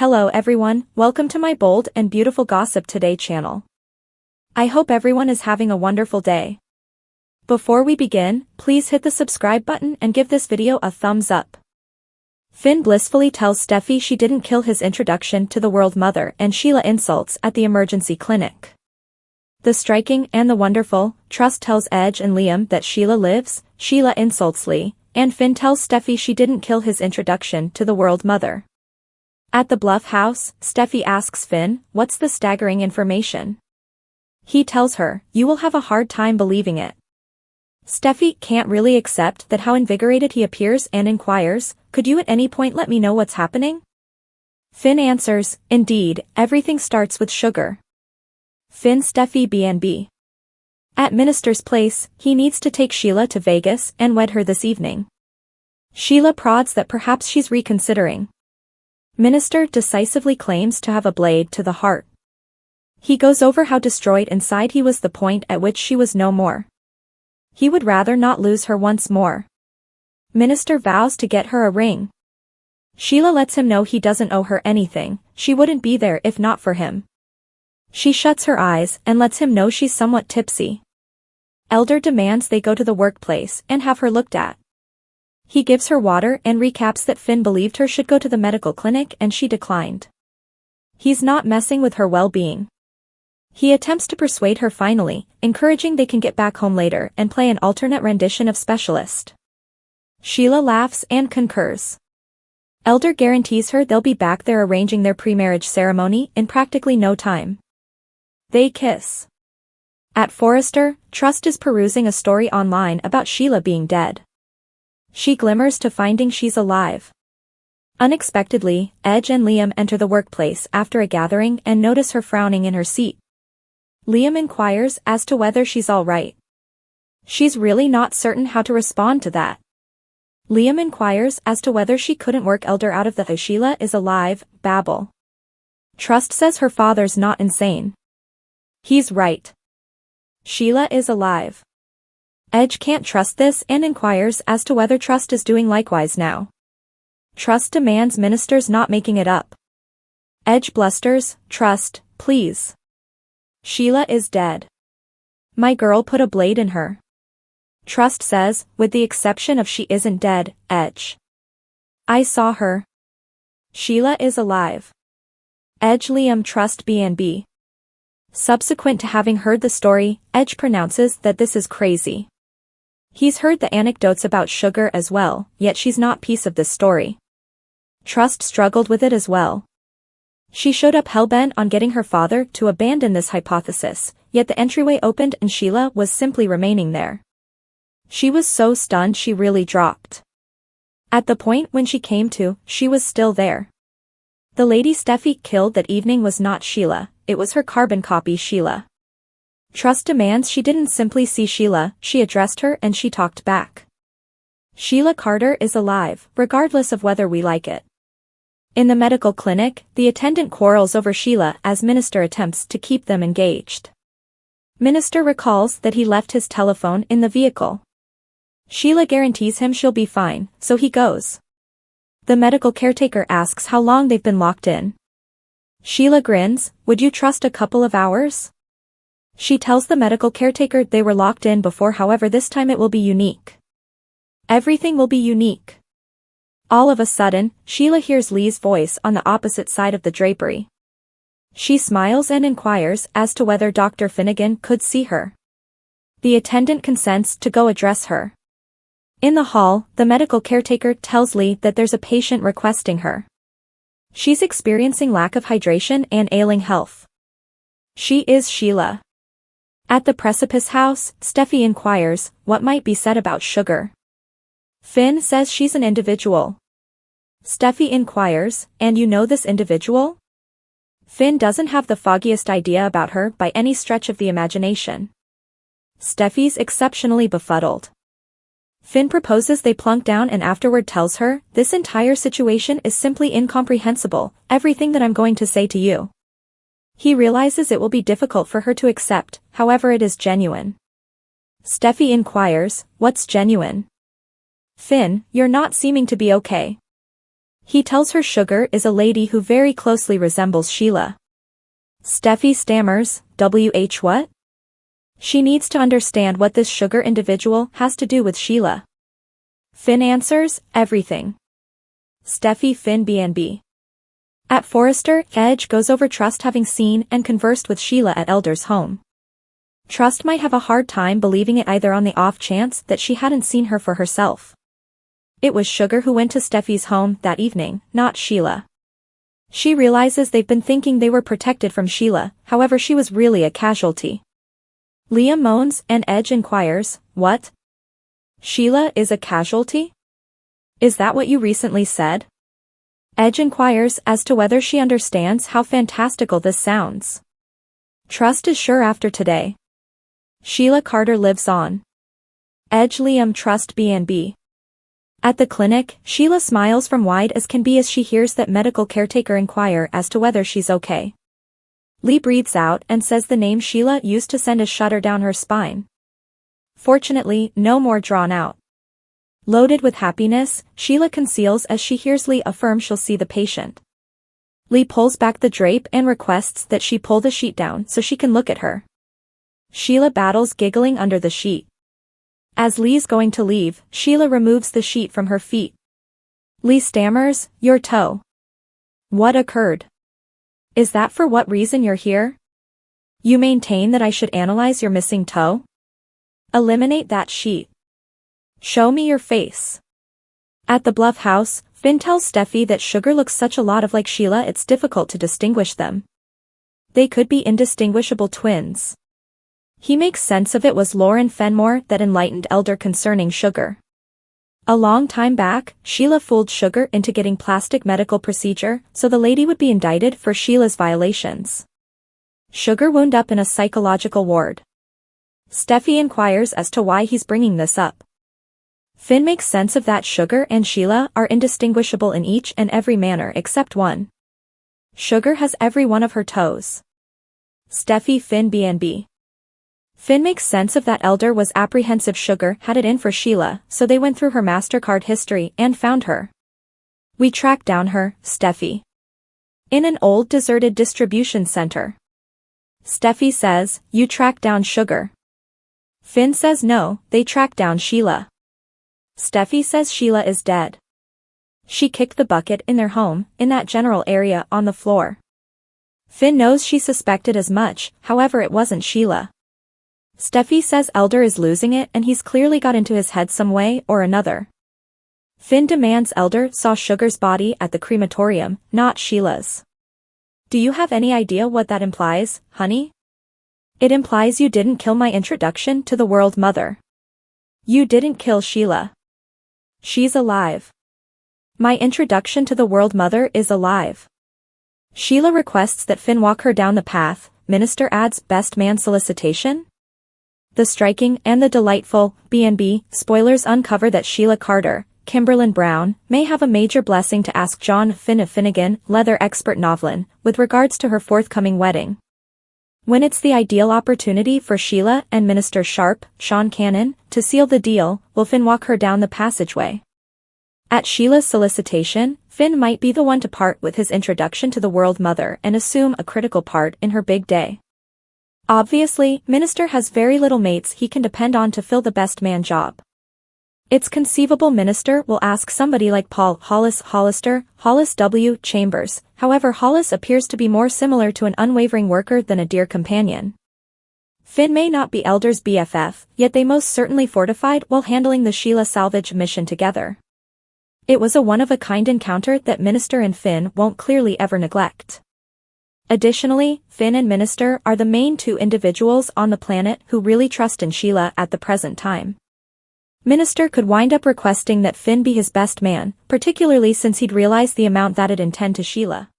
Hello everyone, welcome to my bold and beautiful Gossip Today channel. I hope everyone is having a wonderful day. Before we begin, please hit the subscribe button and give this video a thumbs up. Finn blissfully tells Steffy she didn't kill his introduction to the world mother and Sheila insults at the emergency clinic. The striking and the wonderful, Trust tells Edge and Liam that Sheila lives, Sheila insults Lee, and Finn tells Steffy she didn't kill his introduction to the world mother. At the Bluff house, Steffy asks Finn, what's the staggering information? He tells her, you will have a hard time believing it. Steffy can't really accept that how invigorated he appears and inquires, could you at any point let me know what's happening? Finn answers, indeed, everything starts with sugar. Finn Steffy B&B. At Minister's place, he needs to take Sheila to Vegas and wed her this evening. Sheila prods that perhaps she's reconsidering. Minister decisively claims to have a blade to the heart. He goes over how destroyed inside he was the point at which she was no more. He would rather not lose her once more. Minister vows to get her a ring. Sheila lets him know he doesn't owe her anything, she wouldn't be there if not for him. She shuts her eyes and lets him know she's somewhat tipsy. Elder demands they go to the workplace and have her looked at. He gives her water and recaps that Finn believed her should go to the medical clinic and she declined. He's not messing with her well-being. He attempts to persuade her finally, encouraging they can get back home later and play an alternate rendition of Specialist. Sheila laughs and concurs. Elder guarantees her they'll be back there arranging their pre-marriage ceremony in practically no time. They kiss. At Forrester, Trust is perusing a story online about Sheila being dead. She glimmers to finding she's alive. Unexpectedly, Edge and Liam enter the workplace after a gathering and notice her frowning in her seat. Liam inquires as to whether she's all right. She's really not certain how to respond to that. Liam inquires as to whether she couldn't work Elder out of the Sheila is alive, babble. Trust says her father's not insane. He's right. Sheila is alive. Edge can't trust this and inquires as to whether Trust is doing likewise now. Trust demands Minister's not making it up. Edge blusters, Trust, please. Sheila is dead. My girl put a blade in her. Trust says, with the exception of she isn't dead, Edge. I saw her. Sheila is alive. Edge Liam Trust B&B. Subsequent to having heard the story, Edge pronounces that this is crazy. He's heard the anecdotes about sugar as well, yet she's not piece of this story. Trust struggled with it as well. She showed up hellbent on getting her father to abandon this hypothesis, yet the entryway opened and Sheila was simply remaining there. She was so stunned she really dropped. At the point when she came to, she was still there. The lady Steffy killed that evening was not Sheila, it was her carbon copy Sheila. Trust demands she didn't simply see Sheila, she addressed her and she talked back. Sheila Carter is alive, regardless of whether we like it. In the medical clinic, the attendant quarrels over Sheila as Minister attempts to keep them engaged. Minister recalls that he left his telephone in the vehicle. Sheila guarantees him she'll be fine, so he goes. The medical caretaker asks how long they've been locked in. Sheila grins, would you trust a couple of hours? She tells the medical caretaker they were locked in before, however this time it will be unique. Everything will be unique. All of a sudden, Sheila hears Lee's voice on the opposite side of the drapery. She smiles and inquires as to whether Dr. Finnegan could see her. The attendant consents to go address her. In the hall, the medical caretaker tells Lee that there's a patient requesting her. She's experiencing lack of hydration and ailing health. She is Sheila. At the Precipice house, Steffy inquires, what might be said about sugar? Finn says she's an individual. Steffy inquires, and you know this individual? Finn doesn't have the foggiest idea about her by any stretch of the imagination. Steffy's exceptionally befuddled. Finn proposes they plunk down and afterward tells her, this entire situation is simply incomprehensible, everything that I'm going to say to you. He realizes it will be difficult for her to accept, however it is genuine. Steffy inquires, what's genuine? Finn, you're not seeming to be okay. He tells her Sugar is a lady who very closely resembles Sheila. Steffy stammers, what? She needs to understand what this Sugar individual has to do with Sheila. Finn answers, everything. Steffy Finn B&B. At Forrester, Edge goes over Trust having seen and conversed with Sheila at Elder's home. Trust might have a hard time believing it either on the off chance that she hadn't seen her for herself. It was Sugar who went to Steffy's home that evening, not Sheila. She realizes they've been thinking they were protected from Sheila, however she was really a casualty. Liam moans and Edge inquires, what? Sheila is a casualty? Is that what you recently said? Edge inquires as to whether she understands how fantastical this sounds. Trust is sure after today. Sheila Carter lives on. Edge Liam Trust B&B. At the clinic, Sheila smiles from wide as can be as she hears that medical caretaker inquire as to whether she's okay. Lee breathes out and says the name Sheila used to send a shudder down her spine. Fortunately, no more drawn out. Loaded with happiness, Sheila conceals as she hears Lee affirm she'll see the patient. Lee pulls back the drape and requests that she pull the sheet down so she can look at her. Sheila battles giggling under the sheet. As Lee's going to leave, Sheila removes the sheet from her feet. Lee stammers, your toe. What occurred? Is that for what reason you're here? You maintain that I should analyze your missing toe? Eliminate that sheet. Show me your face. At the Bluff house, Finn tells Steffy that Sugar looks such a lot like Sheila it's difficult to distinguish them. They could be indistinguishable twins. He makes sense of it was Lauren Fenmore that enlightened Elder concerning Sugar. A long time back, Sheila fooled Sugar into getting plastic medical procedure so the lady would be indicted for Sheila's violations. Sugar wound up in a psychological ward. Steffy inquires as to why he's bringing this up. Finn makes sense of that Sugar and Sheila are indistinguishable in each and every manner except one. Sugar has every one of her toes. Steffy Finn B&B. Finn makes sense of that Elder was apprehensive Sugar had it in for Sheila, so they went through her MasterCard history and found her. We tracked down her, Steffy. In an old deserted distribution center. Steffy says, you tracked down Sugar. Finn says no, they tracked down Sheila. Steffy says Sheila is dead. She kicked the bucket in their home, in that general area on the floor. Finn knows she suspected as much, however it wasn't Sheila. Steffy says Elder is losing it and he's clearly got into his head some way or another. Finn demands Elder saw Sugar's body at the crematorium, not Sheila's. Do you have any idea what that implies, honey? It implies you didn't kill my introduction to the world mother. You didn't kill Sheila. She's alive. My introduction to the world mother is alive. Sheila requests that Finn walk her down the path. Minister adds best man solicitation. The striking and the delightful B&B spoilers uncover that Sheila Carter, Kimberlyn Brown, may have a major blessing to ask John Finnegan, leather expert Novlin, with regards to her forthcoming wedding. When it's the ideal opportunity for Sheila and Minister Sharp, Sean Cannon, to seal the deal, will Finn walk her down the passageway? At Sheila's solicitation, Finn might be the one to part with his introduction to the world mother and assume a critical part in her big day. Obviously, Minister has very little mates he can depend on to fill the best man job. It's conceivable Minister will ask somebody like Paul Hollis W. Chambers, however Hollis appears to be more similar to an unwavering worker than a dear companion. Finn may not be Elder's BFF, yet they most certainly fortified while handling the Sheila salvage mission together. It was a one-of-a-kind encounter that Minister and Finn won't clearly ever neglect. Additionally, Finn and Minister are the main two individuals on the planet who really trust in Sheila at the present time. Minister could wind up requesting that Finn be his best man, particularly since he'd realize the amount that'd intend to Sheila.